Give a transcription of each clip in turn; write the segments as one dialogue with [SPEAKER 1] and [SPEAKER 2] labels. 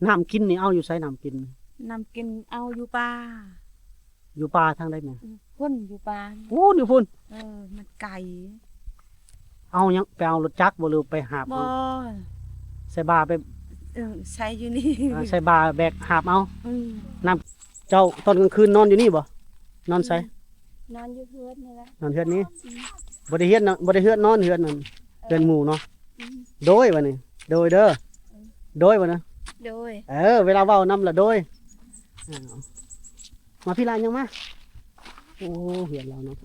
[SPEAKER 1] น้ำกินนี่เอาอยู่ไสน้ำกิน
[SPEAKER 2] น้ำกินเอาอยู่ป่า
[SPEAKER 1] อยู่ป่าทางใดแม่
[SPEAKER 2] พุ่นอยู่ป่า
[SPEAKER 1] โอ้นี่พุ่น
[SPEAKER 2] มันไก่
[SPEAKER 1] เอายังไปเอารถจักรบ่หรือไปหาบ
[SPEAKER 2] บ่
[SPEAKER 1] ใส่บาไป
[SPEAKER 2] ใช้อยู่นี่
[SPEAKER 1] ใส่บาแบกหาบเอาน้ำเจ้าตอนกลางคืนนอนอยู่นี่บ่นอนไส
[SPEAKER 2] นอนอยู่เฮือนนี่แหละ
[SPEAKER 1] นอนเฮือนนี้บ่ได้เฮือนบ่ได้เฮือนนอนเฮือนนั่นเฮือนหมู่เนาะโดยบัดนี้โดยเด้อโดยบ่นะ
[SPEAKER 2] โดย
[SPEAKER 1] เวลาเว้านำละโดยมาพี่ลานยังมาโอ้เฮือนเราเนาะ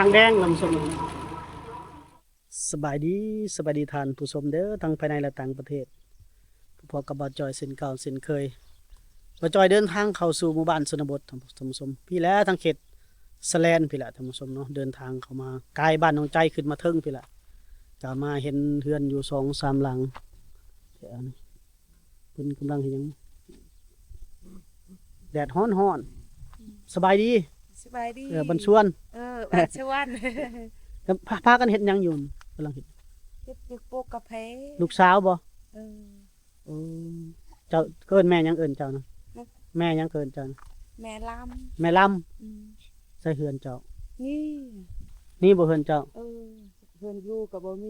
[SPEAKER 1] ทางแดงลำสมสบายดีทานผู้ชมเด้อทั้งภายในและต่างประเทศพบกับบ่าวจอยเส้นเก่าเส้นเคยบ่าวจอยเดินทางเข้าสู่หมู่บ้านชนบทท่านผู้ชมพี่แล้วทางเขตสแลนพี่ละท่านผู้ชมเนาะเดินทางเข้ามาไกลบ้านน้องใจขึ้นมาเทิงพี่ละจะมาเห็นเฮือนอยู่2-3หลังเพิ่นกำลังเฮ็ดหยังแดดร้อนสบายดีบันชวน
[SPEAKER 2] บันชวน
[SPEAKER 1] พากันเฮ็ดหยังอยู่กำลังเฮ็ด
[SPEAKER 2] อยู่ปลูกกาแฟ
[SPEAKER 1] ลูกสาวบ่โอ้เจ้าเกินแม่ยังเอิ้นเจ้านะแม่ยังเกินเจ้านะ
[SPEAKER 2] แม่
[SPEAKER 1] ลำใส่เฮือนเจ้า
[SPEAKER 2] นี่
[SPEAKER 1] บ่เฮือนเจ้า
[SPEAKER 2] เฮือนอยู่ก็บ่มี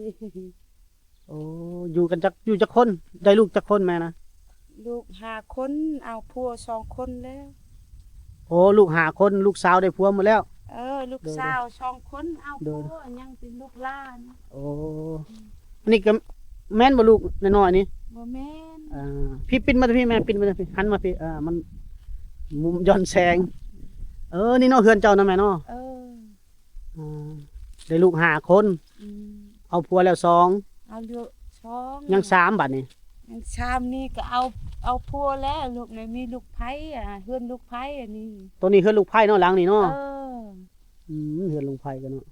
[SPEAKER 1] โอ้อยู่กันจักคนได้ลูกจักคนแม่นะ
[SPEAKER 2] ลูก5คนเอาผัว2คนแล้ว
[SPEAKER 1] โอ้ลูก5คนลูกสาวได้ผัวหมดแล้ว
[SPEAKER 2] ลูกสาว2คนเอาผัวยังเป็นลูกหลาน
[SPEAKER 1] โอ้อันนี้ก็แม่นบ่ลูกน้อยๆนี่
[SPEAKER 2] บ่แม่น
[SPEAKER 1] พี่ปิ้นมาพี่แม่ปิ้นมาพี่หันมาพี่มันมุมย้อนแสงนี่เนาะเฮือนเจ้านะแม่เนาะได้ลูก5คนเอาผัวแล้ว2
[SPEAKER 2] เอาลูก2
[SPEAKER 1] ยัง3บัดนี้
[SPEAKER 2] ยัง3นี่ก็เอาผัวแล้วลูกนี่มีลูกไผเฮือนลูกไผอันนี้
[SPEAKER 1] ตัวนี้เฮือนลูกไผเนาะหลังนี่เนาะเฮือนลูกไผกันเนาะ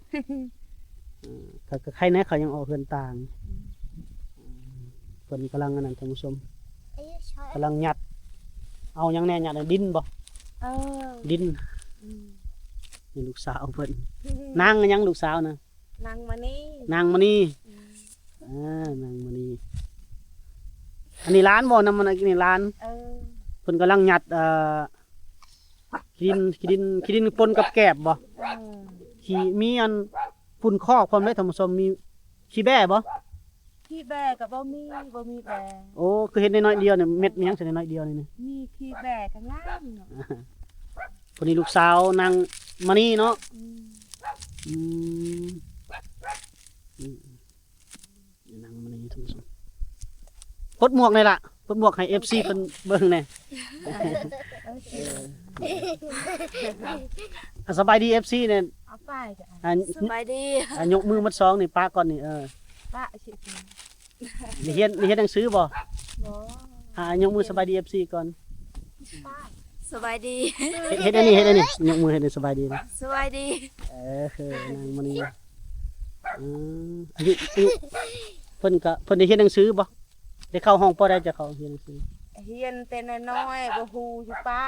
[SPEAKER 1] ก็ใครแน่เขายังออกเฮือนต่างเพิ่นกำลังอันนั้นท่านผู้ชมกำลังยัดเอายังแน่ยัดดินบ่ดินนี่ลูกสาวเพิ่นนางยังลูกสาวนะ
[SPEAKER 2] นางมานี่
[SPEAKER 1] นางมานี่อันนี้ร้านบ่นำมันนี่ร้านเพิ่นกำลังยัดขี้ดินปนกับแกบบ่ขี้มีอันฝุ่นคอกความได้ท่านผู้ชมมีขี้แบ่บ่
[SPEAKER 2] ขี้แบ่ก็บ่มีแบ่
[SPEAKER 1] โอ้คือเห็นน้อยๆเดียวเนี่ยเม็ดมีหยังใส่น้อยๆเดียวนี่
[SPEAKER 2] มีขี้แบ่ก็งามเนาะ
[SPEAKER 1] คนนี้ลูกสาวนางมานี่เนาะนางมานี่ท่านผู้ชมปลดหมวกนี่ล่ะปลดหมวกให้ FC เพิ่นเบิ่งแน่สบายดี FC เนี่ย
[SPEAKER 2] เอาไปจ้ะสบายดี
[SPEAKER 1] ยกมือมัดซองนี่ป้าก่อนนี่
[SPEAKER 2] ป้าสิ
[SPEAKER 1] นี่เฮ็ดหนังสือบ่ยกมือสบายดี FC ก่อน
[SPEAKER 2] สบายดี
[SPEAKER 1] เฮ็ดอันนี้ยกมือเฮ็ดสบายดีนะ
[SPEAKER 2] สบายดี
[SPEAKER 1] นางมานี่อายุเพิ่นได้เฮ็ดหนังสือบ่ได้เข้าห้องปอได้จะเข้าเรียนหนังสือ
[SPEAKER 2] เรียนแต่น้อยบ่ฮู้อยู่ปะ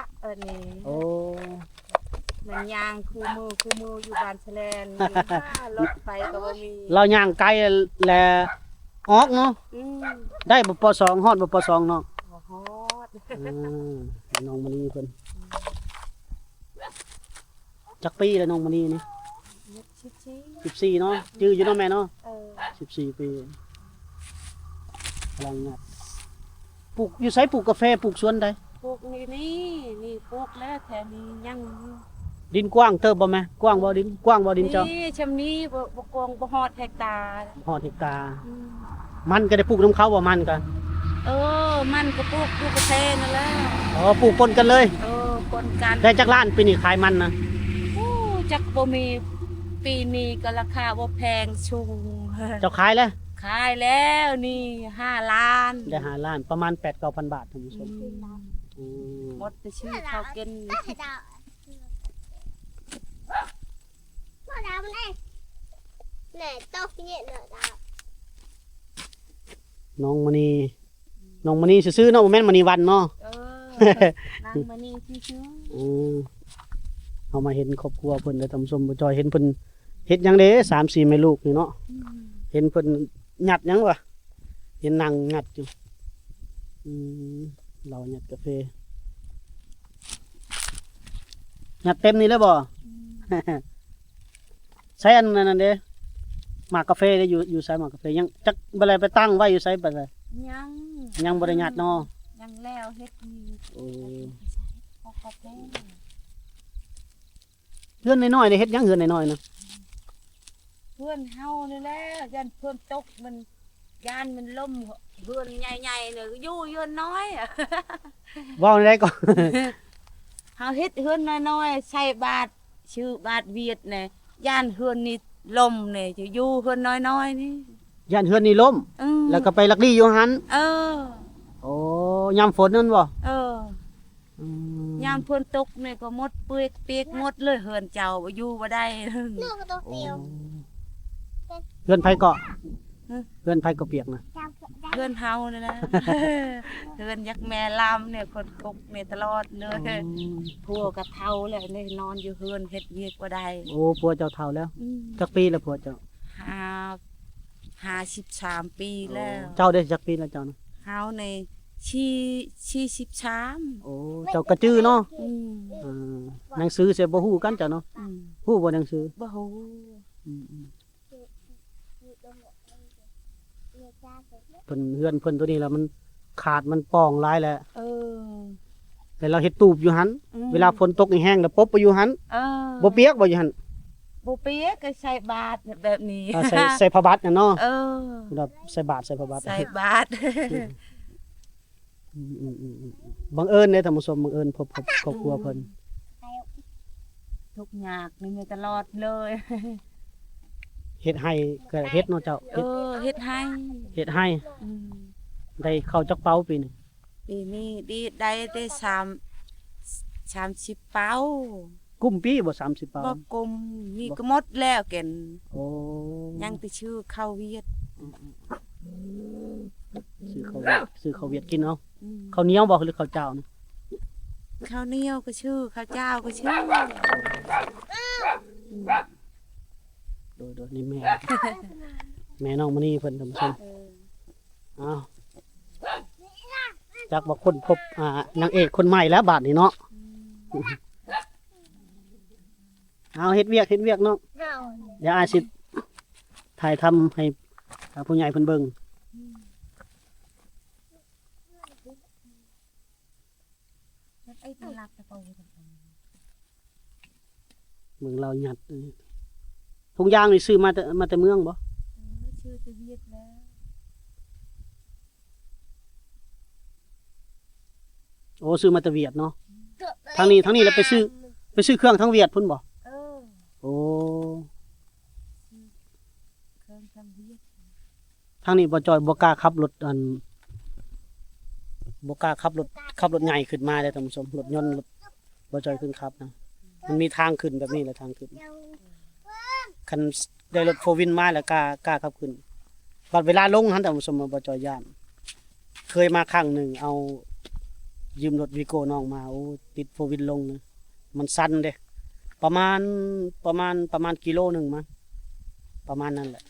[SPEAKER 2] นี่
[SPEAKER 1] โอ้
[SPEAKER 2] มันย่างคู่มืออยู่บ้านแสลนรถไฟก็บ่มี
[SPEAKER 1] เราย่างไกลแลออกเนาะได้บ่ป.2 ฮอดบ่ป.2 เนาะ
[SPEAKER 2] ฮอด
[SPEAKER 1] น้องมณีเพิ่นจักปีแล้วน้องมณีนี่14เนาะจื้ออยู่เนาะแม่เนาะ14ปีพลังงานปลูกอยู่ไสปลูกกาแฟปลูกสวนใด
[SPEAKER 2] ปลูกนี่ปลูกแล้วแถวนี้ยัง
[SPEAKER 1] ดินกว้างเติบบ่แม่กว้างบ่ดินเจ้า
[SPEAKER 2] นี่ชำนี้บ่กว้างบ่ฮอดเฮกตาร์
[SPEAKER 1] มันก็ได้ปลูกน้ำเขาบ่มันกัน
[SPEAKER 2] มันก็ปลูกกาแฟนั่นแหละ
[SPEAKER 1] ปลูกปนกันเลย
[SPEAKER 2] ปนกัน
[SPEAKER 1] ได้จักล้านปีนี้ขายมันนะ
[SPEAKER 2] จักบ่มีปีนี้ก็ราคาบ่แพงสูง
[SPEAKER 1] เจ้าขายแล้ว
[SPEAKER 2] ขายแล้วนี่5 ล้าน
[SPEAKER 1] ได้5 ล้านประมาณ 8-9,000 บาทท่านผู้ชมอืม
[SPEAKER 2] หมดแต่ชื่อเขากิน
[SPEAKER 3] Nó đau này. Nè, tao cái nhện nữa đau.
[SPEAKER 1] น้องมณีซื่อๆเนาะบ่แม่นมณีวันเนาะ
[SPEAKER 2] นางมานี่ที่ชื่อ
[SPEAKER 1] อืมเอามาเห็นครอบครัวเพิ่นได้อท่านผู้ชมบ่จอยเห็นเพิ่นเฮ็ดหยังเด้3-4แม่ลูกนี่เนาะเห็นเพิ่นหยัดหยังวะเห็นนั่งหยัดอยู่เราหยัดกาแฟหยัดเต็มนี่เลยบ่ ใช้อันนั้นเด้หมากกาแฟได้อยู่ใส่หมากกาแฟยังจักบ่ได้ไปตั้งไว้อยู่ไสบัดนี้ ยังบ่ได้หยัดเนาะ
[SPEAKER 2] ยังแล้วเฮ็ดนี่
[SPEAKER 1] โอ้
[SPEAKER 2] พอกาแฟ
[SPEAKER 1] เฮือนน้อยๆนี่เฮ็ดหยังเฮือนน้อยๆนะ
[SPEAKER 2] เพื่อนเฮานี่แหละยันเพื่อนตกมันยานมันล่มเพื่อนใหญ่ๆเนี่ยอยู่เฮือนน้อยอะ
[SPEAKER 1] เว้าได้ก่อน
[SPEAKER 2] เฮาเฮ็ดเฮือนน้อยๆใส่บาทชื่อบาทเวียดเนี่ยย่านเฮือนนี่ล่มเนี่ยจะอยู่เฮือนน้อยๆนี่
[SPEAKER 1] ย่านเฮือนนี่ล้ม แล้วก็ไปลักลี่อยู่หัน
[SPEAKER 2] เออ
[SPEAKER 1] โอ้ยามฝนนั่นบ่
[SPEAKER 2] เออ
[SPEAKER 1] อืม
[SPEAKER 2] ยามเพิ่นตกเนี่ยก็หมดเปียกหมดเลยเฮือนเจ้าบ่อยู่บ่ได้
[SPEAKER 3] Nó có tao
[SPEAKER 1] โอ้
[SPEAKER 3] tiêu.
[SPEAKER 1] เฮือนไผเกาะ
[SPEAKER 2] ฮะ
[SPEAKER 1] เฮือนไผก็เปียกนะ
[SPEAKER 3] Tao sợ đau.
[SPEAKER 2] เฮือนเฮานี่แหละ เฮือนยักแม่ลำเนี่ยคนตกเนี่ยตลอดเลยผัวก็เฒ่าแล้วเนี่ยนอนอยู่เฮือนเฮ็ดเวียกบ่ได้
[SPEAKER 1] โอ้ผัวเจ้าเฒ่าแล้ว
[SPEAKER 2] อืม
[SPEAKER 1] จักปีแล้วผัวเจ้า
[SPEAKER 2] 53 ปีแล้ว
[SPEAKER 1] เจ้าได้จักปีแล้วเจ้านะ
[SPEAKER 2] เฮาใน43
[SPEAKER 1] โอ้เจ้าก็จื้อเนาะ
[SPEAKER 2] อืม
[SPEAKER 1] หนังสือเสียบ่ฮู้กันเจ้าเนาะ
[SPEAKER 2] อืม
[SPEAKER 1] ฮู้บ่หนังสือ
[SPEAKER 2] บ่ฮู้
[SPEAKER 1] อืม
[SPEAKER 3] Người ta phải
[SPEAKER 1] เพิ่นเฮือนเพิ่นตัวนี้แล้วมันขาดมันป่องหลายแล้ว
[SPEAKER 2] เออ
[SPEAKER 1] แต่เราเฮ็ดตูบอยู่หัน
[SPEAKER 2] อืม
[SPEAKER 1] เวลาฝนตกแห้งๆแล้วปบไปอยู่หัน
[SPEAKER 2] เออ
[SPEAKER 1] บ่เปียกบ่อยู่หัน
[SPEAKER 2] บ่เปียกก็ใส่บาตรแบบนี้
[SPEAKER 1] ใส่ผ้าบัตรน่ะเนาะ
[SPEAKER 2] เออ
[SPEAKER 1] แบบใส่บาตรใส่ผ้าบัตร
[SPEAKER 2] ใส่บาตร
[SPEAKER 1] บังเอิญเด้ท่านผู้ชมบังเอิญพบกับครอบครัวเพิ่น
[SPEAKER 2] ทุกข์ยากนี่มาตลอดเลย
[SPEAKER 1] เฮ็ดให้ก็เฮ็ดเนาะเจ้า
[SPEAKER 2] เออเฮ็ดให้
[SPEAKER 1] เฮ็ดให้
[SPEAKER 2] อืม
[SPEAKER 1] ได้เข้าจักเป้าปีนี้
[SPEAKER 2] ปีนี้ได้30 เป้า
[SPEAKER 1] กุมปีบ่30เป้า
[SPEAKER 2] บ่กลมนี่ก็หมดแล้วแก่น
[SPEAKER 1] โอ้
[SPEAKER 2] ยังแต่ชื่อข้าวเวียด
[SPEAKER 1] ซื้อข้าวเวียดกินเอา
[SPEAKER 2] อืม
[SPEAKER 1] ข้าวเหนียวบ่หรือข้าวเจ้านะ
[SPEAKER 2] ข้าวเหนียวก็ชื่อข้าวเจ้าก็ชื่อ
[SPEAKER 1] โดยนี่แม่ แม่น้องมณีเพิ่นท่านผู้ชม
[SPEAKER 2] เออ
[SPEAKER 1] อ้าวจักว่าคนพบนางเอกคนใหม่แล้วบาดนี้เนาะเอาเฮ็ดเวียกเนาะ
[SPEAKER 3] nào.
[SPEAKER 1] เดี๋ยวอาสิถ่ายทำให้ผู้ใหญ่เพิ่นเบิ่ง
[SPEAKER 2] ไอ้ตลักตะเปา
[SPEAKER 1] เมืองเราหยัดทุกอย่างนี่ซื้อมาแต่เมืองบ่
[SPEAKER 2] ชื่อตะเวียดแล้ว
[SPEAKER 1] โอ้ซื้อมาแต่เวียดเนาะ
[SPEAKER 3] Tụi
[SPEAKER 1] ทางนี้แล้วไปซื้อเครื่องทั้งเวียดพุ่นบ่
[SPEAKER 2] เออ
[SPEAKER 1] โอ้
[SPEAKER 2] เครื่องทำเวียด
[SPEAKER 1] ทางนี้บ่จอยบ่กล้าขับรถบ่กล้าขับรถใหญ่ขึ้นมาเด้อท่านผู้ชมรถยนต์รถบ่จอยขึ้นขับนะมันมีทางขึ้นแบบนี้แหละทางขึ้น
[SPEAKER 3] nhau.
[SPEAKER 1] คันได้รถโฟวินมาแล้วกล้าขับขึ้นบัดเวลาลงหันท่านผู้ชมบ่จอยย่าน เคยมาครั้งหนึงเอายืมรถวีโก้น้องมาโอ้ติดโฟวินลงนะมันสั่นเด้ประมาณกิโลหนึงมั้งประมาณนั้นแหละ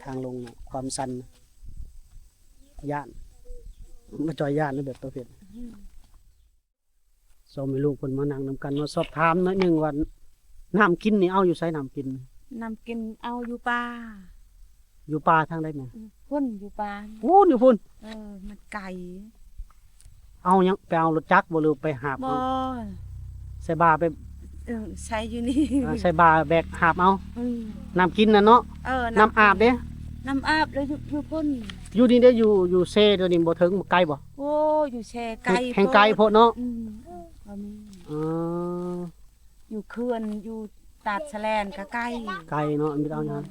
[SPEAKER 1] ทางลงน่ะความสั่นน่ะย่านบ่จอยย่านในแบบประเภทสองแม่ลูกเพิ่นมานั่งนํกันมาสอบถามหน่อยหนึงว่าน้ำกินนี่เอาอยู่ไสน้ำกิน
[SPEAKER 2] นำกินเอาอยู่ป่า
[SPEAKER 1] อยู่ป่าทางใดแม่
[SPEAKER 2] พุ่นอยู่ป่า
[SPEAKER 1] โอ้นี่พุ่น
[SPEAKER 2] เออมันไก่
[SPEAKER 1] เอาหยังไปเอารถจักรบ่หรือไปหาบ
[SPEAKER 2] บ่
[SPEAKER 1] เอาใส่บาไป
[SPEAKER 2] ใช้อยู่นี่
[SPEAKER 1] ใส่บาแบกหาบเอา
[SPEAKER 2] อืม
[SPEAKER 1] น้ำกินน่ะเนาะ
[SPEAKER 2] เออ
[SPEAKER 1] น้ำอาบเด้
[SPEAKER 2] น้ำอาบแล้วอยู่พุ่น
[SPEAKER 1] อยู่นี่ได้อยู่เซตัวนี้บ่ถึงบ่ไกลบ่
[SPEAKER 2] โอ้อยู่แช่ไก่
[SPEAKER 1] แห่งไกลโพดเนาะ
[SPEAKER 2] อืมบ่มี
[SPEAKER 1] อ๋อ
[SPEAKER 2] อยู่เขื่อนอยู่ตาดแสลนก็ไก่
[SPEAKER 1] ไกลเนาะมีแต่เอาหยัง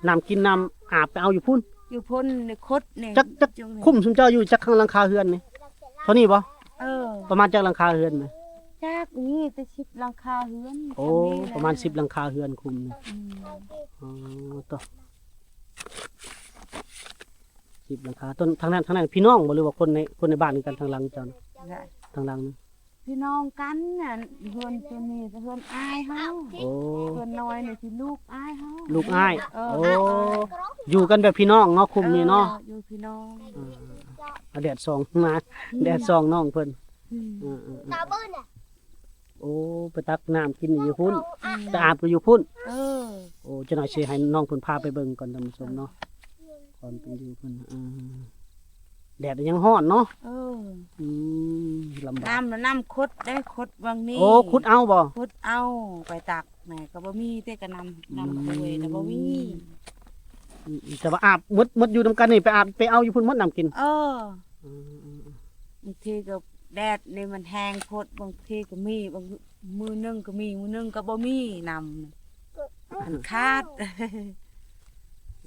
[SPEAKER 1] น้ำกินน้ำอาบไปเอาอยู่พุ่น
[SPEAKER 2] อยู่พ้นในคดนี่
[SPEAKER 1] จัก
[SPEAKER 2] จุงนี่
[SPEAKER 1] คุ้มซุมเจ้าอยู่จักข้างหลังคาเฮือนนี่เท่านี้บ่
[SPEAKER 2] เออ
[SPEAKER 1] ประมาณจักหลังคาเฮือนไหม
[SPEAKER 2] จากนี่แต่10หลังคาเฮือน
[SPEAKER 1] โอ้ประมาณ10หลังคาเฮือนคุมนี่
[SPEAKER 2] อืม
[SPEAKER 1] อ๋อต่อ10หลังคาต้นทางนั้นพี่น้องบ่หรือว่าคนในบ้านกันทางหลังเจ้าน่ะ
[SPEAKER 2] ได้
[SPEAKER 1] ทางหลังนี่
[SPEAKER 2] พี่น้องกันน่ะเฮือนตัวนี้ก็เฮือนอายเฮา
[SPEAKER 1] โอ้
[SPEAKER 2] เฮือนน้อยนี่สิลูกอายเฮา
[SPEAKER 1] ลูกอ้าย
[SPEAKER 2] เออ
[SPEAKER 1] โอ้อยู่กันแบบพี่น้องเนาะคุมนี่เนาะ
[SPEAKER 2] อยู่พี่น้อง
[SPEAKER 1] เอาแดดส่องมาแดดส่องน้องเพิ่น
[SPEAKER 2] อืม
[SPEAKER 3] ตาเบิ้ลน่ะ
[SPEAKER 1] โอ้ไปตักน้ำกินอยู่พุ่น
[SPEAKER 2] อืม
[SPEAKER 1] ไปอาบก็อยู่พุ่น
[SPEAKER 2] เออ
[SPEAKER 1] โอ้เจะหน่อยสิให้น้องเพิ่นพาไปเบิ่งก่อนท่านผู้ชมเนาะก่อนเป็นอยู่เพิ่นแดดยังร้อนเนาะ
[SPEAKER 2] เออ
[SPEAKER 1] อืมลำบาก
[SPEAKER 2] น้ำคดได้คดบางนี้
[SPEAKER 1] โอ้ขุดเอาบ่
[SPEAKER 2] คดเอาไปตักแหม่ก็บ่มีแต่ก็นำคุยแต่บ่มี
[SPEAKER 1] แต่ว่าอาบมดอยู่นำกันนี่ไปอาบไปเอาอยู่พุ่นมดน้ำกิน
[SPEAKER 2] เออบางทีก็แดดนี่มันแห้งโพดบางทีก็มีบางมือนึงก็มีมือนึงก็บ่มีนำมันขาด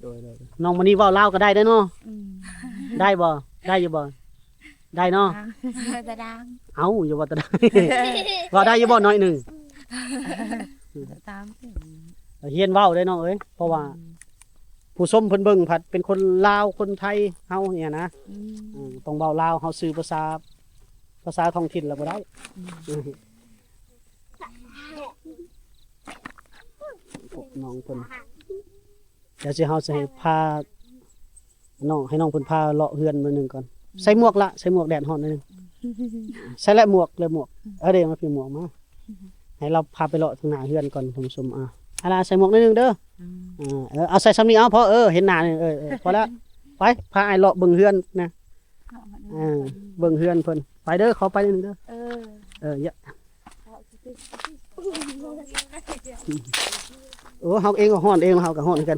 [SPEAKER 1] โดยน้องมื้อนี้เว้าลาวก็ได้เด้อเนาะ
[SPEAKER 2] อืม
[SPEAKER 1] ได้บ่ได้อยู่บ่ได้เนาะ
[SPEAKER 2] ตะดัง
[SPEAKER 1] เอ้าอย่าว่าแต่ได้ ว่าได้อยู่บ่น้อยหนึง
[SPEAKER 2] ตามสิ
[SPEAKER 1] เฮียนเว้าได้เนาะเอ้ยเพราะว่าผู้ชมเพิ่นเบิ่งผัดเป็นคนลาวคนไทยเฮาเนี่ยนะ
[SPEAKER 2] อืม
[SPEAKER 1] ต้องเว้าลาวเฮาสื่อภาษาท้องถิ่นแล้วบ่ได้พวกน้องเพิ่นเดี๋ยวสิเฮาสิให้พาน้องให้น้องเพิ่นพาเลาะเฮือนมื้อหนึงก่อนใส่หมวกละใส่หมวกแดดร้อนหนิดนึงใส่แล้วหมวกเอาเด้มาพี่หมวกมาให้เราพาไปเลาะทางหน้าเฮือนก่อนท่านผู้ชมอะไรใส่หมวกนิดนึงเด้อ เอาใส่ซ้ำนี้เอาพอเห็นหน้านี่พอแล้วไปพาไอ้เลาะเบิ่งเฮือนนะเบิ่งเฮือนเพิ่นไปเด้อขอไปนิดนึงเด้อ
[SPEAKER 2] เออ
[SPEAKER 1] อย่าโอ้เฮาเองก็ฮ้อนเองเฮาก็ฮ้อนกัน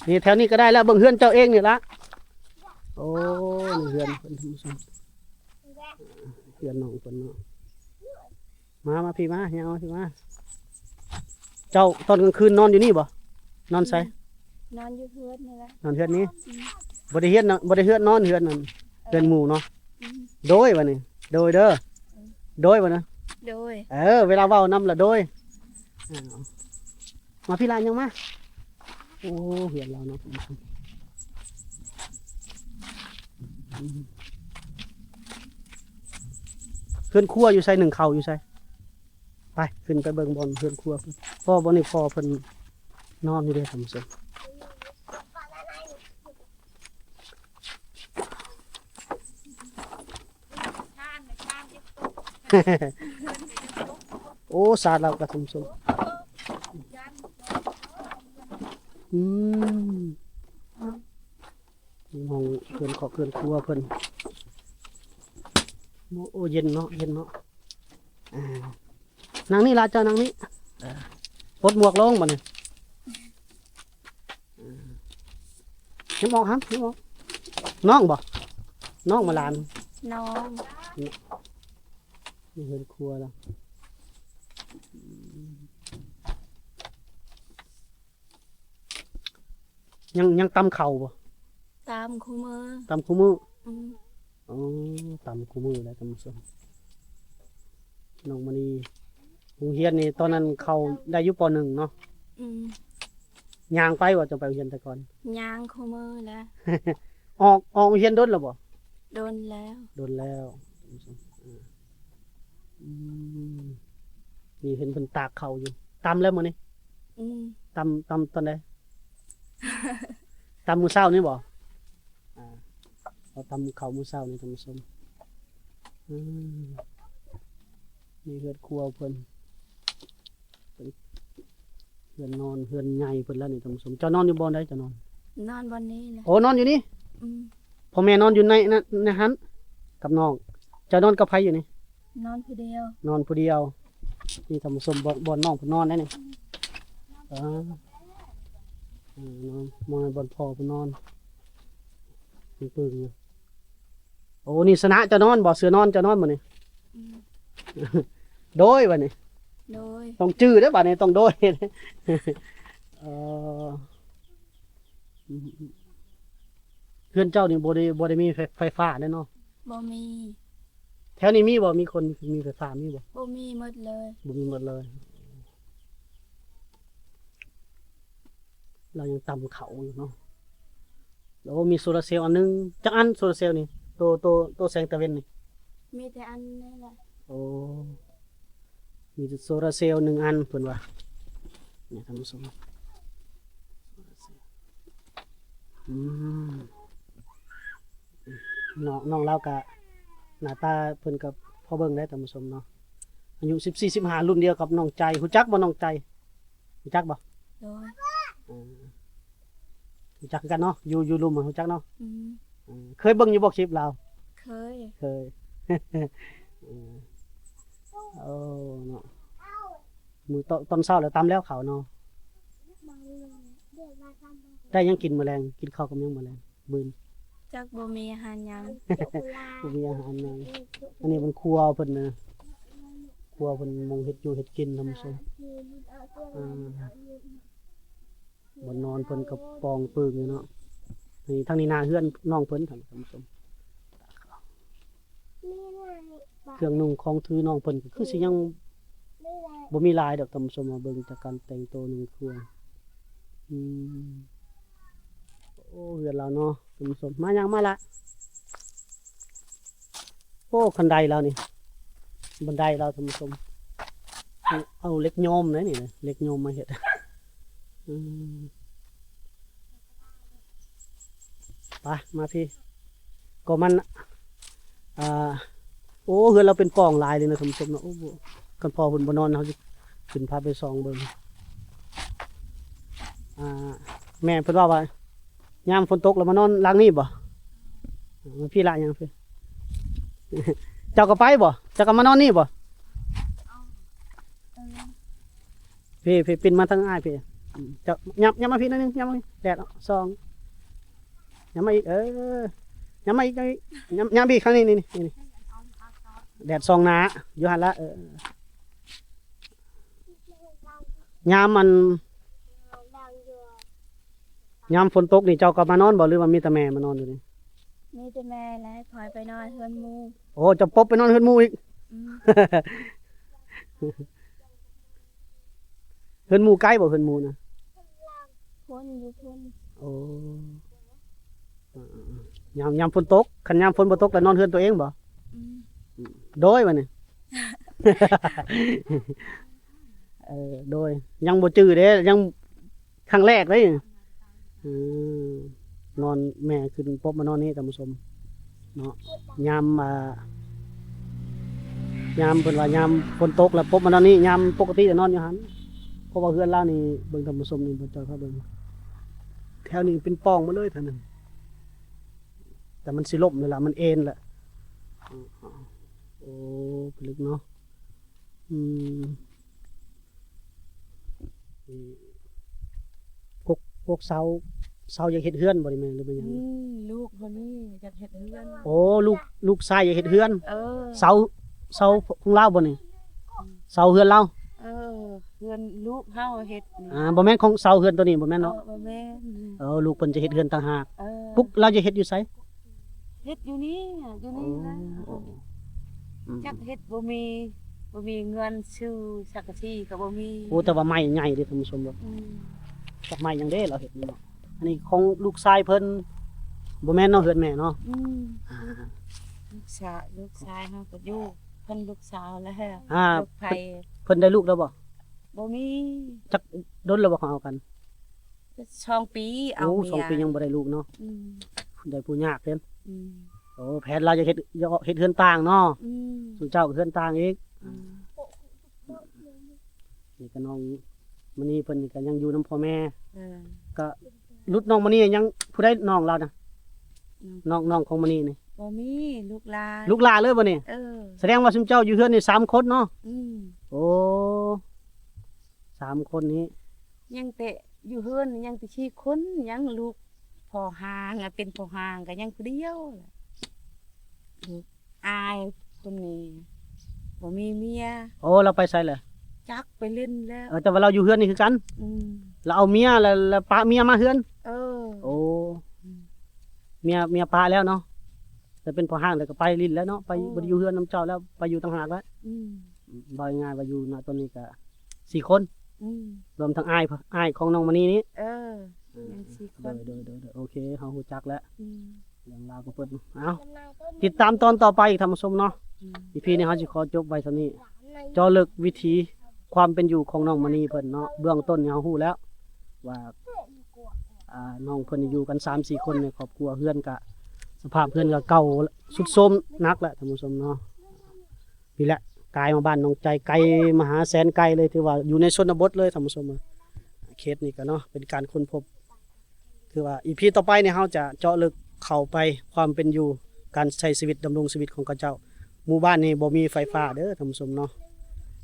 [SPEAKER 1] นี่แถวนี้ก็ได้แล้วเบิ่งเฮือนเจ้าเองนี่ละโอ้นี่เฮือนเพิ่นท่านผู้ชมเฮือนน้องเพิ่นเนาะมาพี่มาเฮียเอาพี่มาเจ้าตอนกลางคืนนอนอยู่นี่บ่นอนไส
[SPEAKER 3] นอนอยู่เฮือนนี่แหละ
[SPEAKER 1] นอนเฮือนนี้บ่ได้เฮือนบ่ได้เฮือนนอนเฮือนนั่นเฮือนหมู่เนาะโดยบัดนี้โดยเด้อโดยบัดนะ
[SPEAKER 3] โดย
[SPEAKER 1] เวลาเว้านำละโดยมาพี่ลานยังมาโอ้เฮือนเราเนาะเฮือนครัวอยู่ไสหนึ่งเขาอยู่ไสไปขึ้นไปเบิ่งบอลเฮือนครัวพ่อบ่นี่พ่อเพิ่นนอนอยู่เด้อท่านผู้ชม โอ้สาดเรากระทุ่มสมนี่ห้องเพื่อนขอเพื่อนครัวเพื่อนโอ้เย็นเนาะเย็นเนาะนางนี่ลาเจ้านางนี่ปลดหมวกลงบ่เนี่ยเห็นมองครับเห็นมองน้องบ่น้องมาลาน
[SPEAKER 3] น้อง
[SPEAKER 1] นี่เพื่อนครัวแล้วยังตำเข่าบ่
[SPEAKER 3] ตามคู่มือ
[SPEAKER 1] ตำคู่มือ
[SPEAKER 3] อืม
[SPEAKER 1] อ๋อตำคู่มือแล้วท่านผู้ชมน้องมณีโรงเรียนนี่ตอนนั้นเขาได้อยุปหนึ่งเนาะ
[SPEAKER 3] อืม
[SPEAKER 1] ย่างไปว่าจะไปโรงเรียนแต่ก่อน
[SPEAKER 3] ยางคู่มือแล้ว
[SPEAKER 1] ออกโรงเรียนโดนแล้วบ่
[SPEAKER 3] โดนแล้ว
[SPEAKER 1] โดนแล้วนี่เห็นเพิ่นตากเขาอยู่ตำแล้วมื้อนี้
[SPEAKER 3] อืม
[SPEAKER 1] ตำตอนใด ตำมื้อเช้านี่บ่เอาตำเขามื้อเช้านี่ท่านผู้ชมนี่เฮือนครัวเพิ่นเฮือนนอนเฮือนใหญ่เพิ่นแล้วนี่ท่านผู้ชมเจ้านอนอยู่บ่อนใดเจ้านอน
[SPEAKER 3] นอนบนนี้แหละ
[SPEAKER 1] โอ้นอนอยู่นี่
[SPEAKER 3] อืม
[SPEAKER 1] พ่อแม่นอนอยู่ในหันกับน้องเจ้านอนกับไผอยู่นี่
[SPEAKER 3] นอนผู้เดียวน
[SPEAKER 1] อนผู้เดียวนี่ท่านผู้ชมบ่อนน้องเพิ่นนอนได้นี่นอนมองบ่อนพ่อเพิ่นนอนปึ้งๆโอ้นี่สนะเจ้านอนบ่เสือนอนเจ้านอนบ่นี่
[SPEAKER 3] อืม
[SPEAKER 1] โดยบัดนี้
[SPEAKER 3] โดย
[SPEAKER 1] ต้องจื้อเด้อบัดนี้ต้องโดย เอ่ออืมเพื่อนเจ้านี่บ่ได้มีไฟฟ้าแน่เนาะ
[SPEAKER 3] บ่มี
[SPEAKER 1] แถวนี้มีบ่มีคนมีไฟฟ้ามีบ่
[SPEAKER 3] บ่มีหมดเลย
[SPEAKER 1] บ่มีหมดเลย เรายังต่ำเขาอยู่เนาะแล้วมีโซลาร์เซลล์อันหนึงจักอันโซลาร์เซลล์นี่ตัวแสงตะเวนนี่
[SPEAKER 3] มีแต่อันนี้แหละ
[SPEAKER 1] โอ้มีโซลาร์เซลล์1อันเพิ่นว่าเนี่ยท่านผู้ชมอืมน้องเราก็หน้าตาเพิ่นก็พอเบิ่งได้ท่านผู้ชมเนาะอายุ14 15รุ่นเดียวกับน้องใจรู้จักบ่น้องใจรู้จักบ่
[SPEAKER 3] โดย
[SPEAKER 1] รู้จักกันเนาะอยู่รุมรู้จักเนาะ
[SPEAKER 3] อืม
[SPEAKER 1] เคยเบิ่งอยู่บ่คลิปเรา
[SPEAKER 3] เคย
[SPEAKER 1] เคย โอ้เนาะมือตอนเช้าแล้วตำแล้วเขาวเนาะได้ยังกินแมลงกินข้าวกับยังแมลงบืน
[SPEAKER 3] จักบ่มีอาหารหยัง
[SPEAKER 1] บ่มีอาหารเลยอันนี้มันครัวเพิ่นนะครัวเพิ่นมงเฮ็ดอยู่เฮ็ดกินทำซุบนนอนเพิ่นกับปองปึงอยู่เนาะนี่ทางนี้นาเฮือนน้องเพิ่นทำซุเครื่องนุ่งของถือน้องเพิ่นก็คือสิยังบ่มีหลายดอกทำซุมาเบิ่งจากการแต่งตัวนึงครัวอืมโอ้เฮือนเราเนาะทำซุมายังมาละโอ้คันไดเรานี่บันไดเราทำซุเอาเหล็กโยมนะนี่นะเหล็กโยมมาเฮ็ดอืมไปมาพี่ก็มันโอ้เฮือนเราเป็นปล่องลายเลยนะท่านผู้ชมเนาะโอ้โหกันพอเพิ่นบ่นอนเขาสิขึ้นพาไปส่องเบิ่งแม่เพิ่นว่ายามฝนตกแล้วมานอนหลังนี้บ่มาพี่ละยังพี่ เจ้าก็ไปบ่เจ้าก็มานอนนี่บ่พี่ปิ่นมาทางอ้ายพี่เจ้ายับมาพี่หนิดนึงยับมาพี่แดดส่องยับมาอีกยับมาอีกยับพี่ข้างนี้นี่แดดส่องหนาอยู่หั่นละยามมันยามฝนตกนี่เจ้าก็มานอนบ่หรือว่ามีแต่แม่มานอนอยู่นี่
[SPEAKER 3] มีแต่แม่และคอยไปนอนเฮือนหมู่
[SPEAKER 1] โอ้เจะปบไปนอนเฮือนหมู่อีก
[SPEAKER 3] อืม
[SPEAKER 1] เฮือนหมู่ใกล้บ่เฮือนหมู่นะ
[SPEAKER 3] พ้นอยู่พ้น
[SPEAKER 1] โอ้ยามฝนตกคันยามฝนบ่ตกแล้วนอนเฮือนตัวเองบ่
[SPEAKER 3] อืม
[SPEAKER 1] โดยบ่นี่ โดยยังบ่จื้อเด้ยังครั้งแรกเลยอืมนอนแม่ขึ้นปบมานอนนี่ท่านผู้ชมเนาะยามยามเพิ่นว่ายามฝนตกแล้วปบมานอนนี่ยามปกติจะนอนอยู่หั่นเพราะว่าเฮือนเรานี่เบิ่งท่านผู้ชมนี่บ่เจ้าครับเบิ่งแถวนี้เป็นปล่องมาเลยท่านนึงแต่มันสิล่มนี่ล่ะมันเอ็นแหละโอ้ลึกเนาะอืมพวกเสาอยากเฮ็ดเฮือนบ่ได้แม่นหรือเป็นหยัง
[SPEAKER 2] ลูกคนนี้อยากเฮ็ดเฮือน
[SPEAKER 1] โอ้ลูกชายอยากเฮ็ดเฮือน
[SPEAKER 2] เออ
[SPEAKER 1] เสาของเราบ่นี่เสาเฮือนเรา
[SPEAKER 2] เออเฮือนลูกเฮาเฮ็ดนี่
[SPEAKER 1] บ่แม่นของเสาเฮือนตัวนี้บ่แม่นเนาะ
[SPEAKER 2] บ่แม่น
[SPEAKER 1] ลูกเพิ่นจะเฮ็ดเฮือนต่างหาก
[SPEAKER 2] เออ
[SPEAKER 1] ปุ๊กเราจะเฮ็ดอยู่ไส
[SPEAKER 2] เฮ็ดอยู่นี่อยู่นี่นะจักเฮ็ดบ่มีเงินซื้อสักกะทีก็บ่มี
[SPEAKER 1] โอ้แต่ว่าไม้ใหญ่เด้ท่านผู้ชมบ่
[SPEAKER 2] อืม
[SPEAKER 1] จักไม้หยังเด้เราเฮ็ดนี่เนาะอันนี้ของลูกชายเพิ่นบ่แม่นเนาะเฮือนแม่เนาะ
[SPEAKER 2] อืมลูกชายเฮาก็อยู่เพิ่นลูกสาวแล้ว
[SPEAKER 1] อ่า
[SPEAKER 2] ลูกไผ
[SPEAKER 1] เพิ่นได้ลูกแล้วบ่
[SPEAKER 2] บ่มี
[SPEAKER 1] จักดนแล้วบ่เขาเอากัน
[SPEAKER 2] 2 ปีเอา
[SPEAKER 1] โอ้
[SPEAKER 2] เมีย
[SPEAKER 1] 2 ปียังบ่ได้ลูกเนาะ
[SPEAKER 2] อืม
[SPEAKER 1] ได้ผู้ยากเพิ่น
[SPEAKER 2] อืม
[SPEAKER 1] โอ้แผนเราจะเฮ็ดเฮือนต่างเนาะ
[SPEAKER 2] อืม
[SPEAKER 1] สุเจ้าก็เฮือนต่างอีก
[SPEAKER 2] อืม
[SPEAKER 1] นี่ก็น้องมื้อนี้เพิ่นก็ยังอยู่นํพ่อแม่
[SPEAKER 2] เออ
[SPEAKER 1] ก็รุดน้องมื้อนี้ยังผู้ใดน้องเรานะ
[SPEAKER 2] อืม
[SPEAKER 1] น้องของมื้อนี้นี่
[SPEAKER 2] บ่มีลูกหลาน
[SPEAKER 1] ลูกหลานเลยบ่นี่
[SPEAKER 2] เออ
[SPEAKER 1] แสดงว่าซุมเจ้าอยู่เฮือนนี่3คนเนาะ
[SPEAKER 2] อืม
[SPEAKER 1] โอ้3คนนี้
[SPEAKER 2] ยังแต่อยู่เฮือนยังแต่ชีคนยังลูกพอห่างอะเป็นพอห่างก็ยังผู้เดียวลูกอายคนนี้ บ่มีเมีย
[SPEAKER 1] โอ้เราไปไสเลย
[SPEAKER 2] จักไปเล่นแล้ว
[SPEAKER 1] แต่ว่าเราอยู่เฮือนนี่คือกัน
[SPEAKER 2] อืม
[SPEAKER 1] เราเอาเมียแล้วปะเมียมาเฮือน
[SPEAKER 2] เออ
[SPEAKER 1] โอ้เมียปะแล้วเนาะแต่เป็นพ่อห้างแล้วก็ไปลิ้นแล้วเนาะไปบ่ได้อยู่เฮือนนํเจ้าแล้วไปอยู่ต่างหากแล้ว
[SPEAKER 2] อืม
[SPEAKER 1] บ่ง่ายว่าอยู่ณตอนนี้ก็4คน
[SPEAKER 2] อืม
[SPEAKER 1] รวมทั้งอ้ายของน้องมณีนี้
[SPEAKER 2] เออยังสี่ค
[SPEAKER 1] โด
[SPEAKER 2] น
[SPEAKER 1] ยโอเคเฮาฮู้จักแล้ว
[SPEAKER 2] อืม
[SPEAKER 1] เรื่องราวของเพิ่นเอ้า
[SPEAKER 3] น้ำนายต้น
[SPEAKER 1] ติดตามตอนต่อไปอีกท่านผู้ชมเนาะ
[SPEAKER 2] อืม
[SPEAKER 1] อีพีนี้เฮาสิขอจบไว้ซั่นนี้
[SPEAKER 3] หลานนาย
[SPEAKER 1] เจาะลึกวิถีความเป็นอยู่ของน้องมณีเพิ่นเนาะเบื้องต้นนี่เฮาฮู้แล้ว ว่าน้องเพิ่นอยู่กัน 3-4 คนในครอบครัวเฮือนก็สภาพเฮือนก็เก่าสุดโทรมหนักแล้วท่านผู้ชมเนาะนี่แหละกลายมาบ้านน้องใจไกลมหาแสนไกลเลยถือว่าอยู่ในชนบทเลยท่านผู้ชมเคสนี้ก็เนาะเป็นการค้นพบคือว่าอีพีต่อไปเนี่ยเฮาจะเจาะลึกเข้าไปความเป็นอยู่การใช้ชีวิตดำรงชีวิตของเขาเจ้าหมู่บ้านนี้บ่มีไฟฟ้าเด้อท่านผู้ชมเนาะ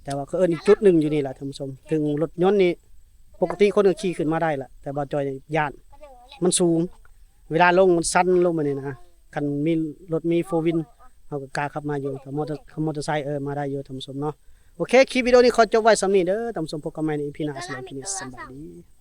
[SPEAKER 1] แต่ว่าเขาเอิ้นอีกจุดหนึงอยู่นี่แหละท่านผู้ชมถึงรถยนต์นี่ปกติคนก็ขี่ขึ้นมาได้ละแต่บ่จอยย่านมันสูง เวลาลงมันสั้นลงมานี่นะคันมีรถมีโฟวินเฮาก็กล้าขับมาอยู่แต่มอเตอร์ไซค์มาได้อยู่ท่านผู้ชมเนาะโอเคคลิปวิดีโอนี้ขอจบไว้สำนี้เด้อท่านผู้ชมพบกันใหม่ใน EP หน้าสำหรับคลิปนี้สบายดี